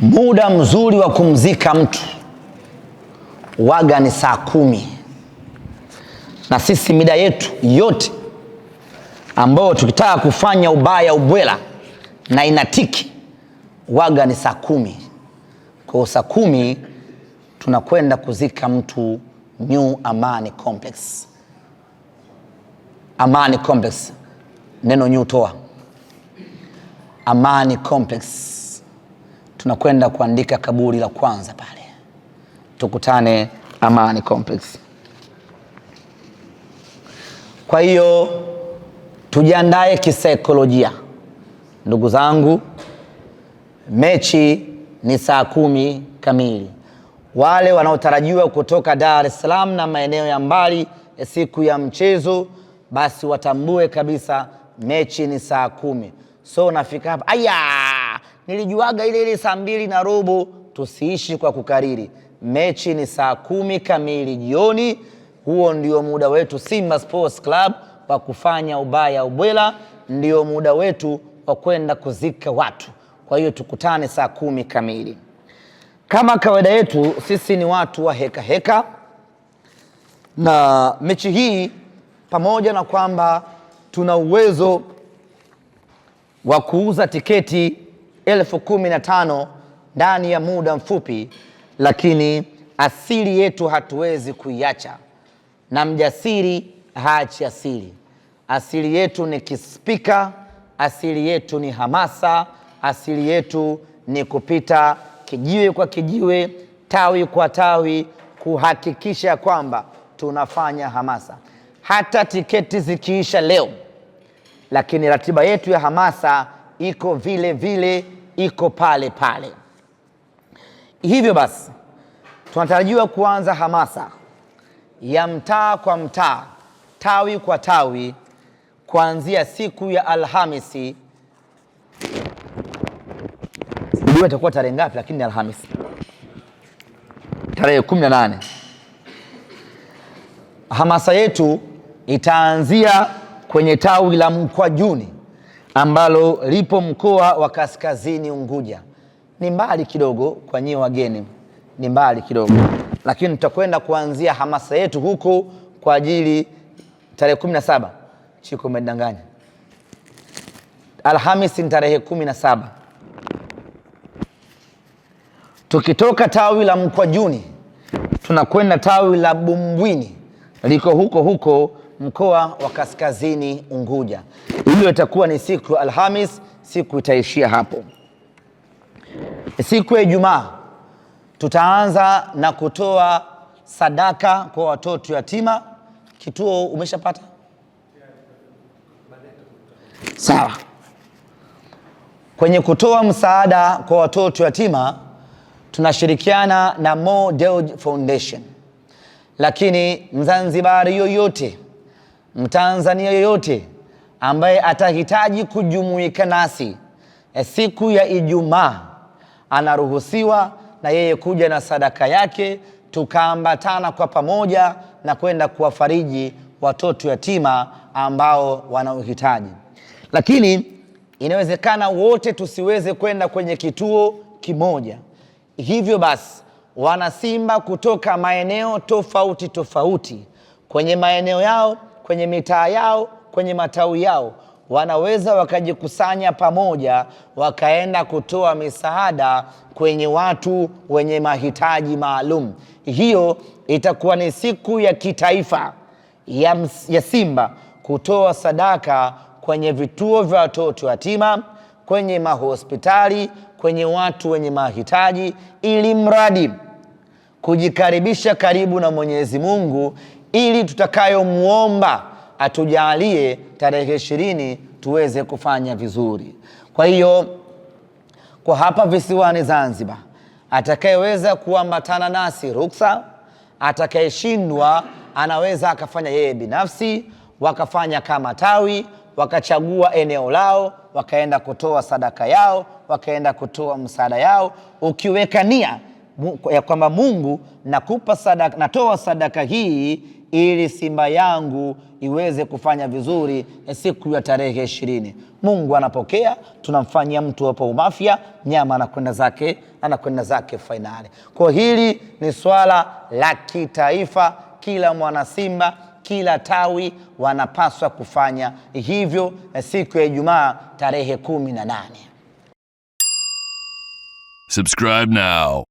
Muda mzuri wa kumzika mtu waga ni saa 10, na sisi mida yetu yote ambao tukitaka kufanya ubaya ubwela na inatiki waga ni saa 10. Kwa saa 10 tunakwenda kuzika mtu New Amani Complex. Amani Complex, neno new toa. Amani Complex, tunakwenda kuandika kaburi la kwanza pale. Tukutane Amani Complex. Kwa hiyo tujiandae kisaikolojia, ndugu zangu. Mechi ni saa 10 kamili. Wale wanaotarajiwa kutoka Dar es Salaam na maeneo ya mbali siku ya mchezo, basi watambue kabisa mechi ni saa 10. So nafika hapa, aya, nilijuaga ile saa 2:15. Tusiishi kwa kukariri. Mechi ni saa 10 kamili jioni. Huo ndio muda wetu Simba Sports Club wa kufanya ubaya ubwela, ndio muda wetu wa kwenda kuzika watu. Kwa hiyo tukutane saa 10 kamili. Kama kawaida yetu, sisi ni watu wa heka heka, na mechi hii pamoja na kwamba tuna uwezo wa kuuza tiketi 15,000 ndani ya muda mfupi, lakini asili yetu hatuwezi kuiacha, na mjasiri haachi asili. Asili yetu ni kispika, asili yetu ni hamasa, asili yetu ni kupita kijiwe kwa kijiwe, tawi kwa tawi, kuhakikisha kwamba tunafanya hamasa. Hata tiketi zikiisha leo, lakini ratiba yetu ya hamasa iko vile vile, iko pale pale. Hivyo basi tunatarajiwa kuanza hamasa ya mtaa kwa mtaa, tawi kwa tawi, kuanzia siku ya Alhamisi. Sijui itakuwa tarehe ngapi, lakini ni Alhamisi tarehe 18. Hamasa yetu itaanzia kwenye tawi la Mkwajuni ambalo lipo mkoa wa Kaskazini Unguja. Ni mbali kidogo kwa nyie wageni, ni mbali kidogo, lakini tutakwenda kuanzia hamasa yetu huko kwa ajili tarehe 17. Chiko umedanganya. Alhamisi ni tarehe 17. Tukitoka tawi la Mkwajuni tunakwenda tawi la Bumbwini, liko huko huko mkoa wa Kaskazini Unguja. Hilo itakuwa ni siku ya Alhamis, siku itaishia hapo. Siku ya Ijumaa tutaanza na kutoa sadaka kwa watoto yatima. Kituo umeshapata? Sawa. Kwenye kutoa msaada kwa watoto yatima tunashirikiana na Mo Dewji Foundation. Lakini Mzanzibari yoyote, Mtanzania yoyote ambaye atahitaji kujumuika nasi siku ya Ijumaa anaruhusiwa na yeye kuja na sadaka yake, tukaambatana kwa pamoja na kwenda kuwafariji watoto yatima ambao wana uhitaji. Lakini inawezekana wote tusiweze kwenda kwenye kituo kimoja. Hivyo basi wana Simba kutoka maeneo tofauti tofauti, kwenye maeneo yao, kwenye mitaa yao, kwenye matawi yao, wanaweza wakajikusanya pamoja, wakaenda kutoa misaada kwenye watu wenye mahitaji maalum. Hiyo itakuwa ni siku ya kitaifa ya Simba kutoa sadaka kwenye vituo vya watoto yatima, kwenye mahospitali, kwenye watu wenye mahitaji, ili mradi kujikaribisha karibu na Mwenyezi Mungu, ili tutakayomuomba atujalie tarehe 20 tuweze kufanya vizuri. Kwa hiyo kwa hapa visiwani Zanzibar, atakayeweza kuambatana nasi ruksa, atakayeshindwa anaweza akafanya yeye binafsi, wakafanya kama tawi, wakachagua eneo lao, wakaenda kutoa sadaka yao, wakaenda kutoa msaada yao, ukiweka nia ya kwamba Mungu nakupa sadaka, natoa sadaka hii ili Simba yangu iweze kufanya vizuri siku ya tarehe 20. Mungu anapokea, tunamfanyia mtu hapo Mafia, nyama anakwenda zake fainali. Kwa hili ni swala la kitaifa, kila mwana Simba, kila tawi wanapaswa kufanya hivyo siku ya Ijumaa tarehe 18. Subscribe now.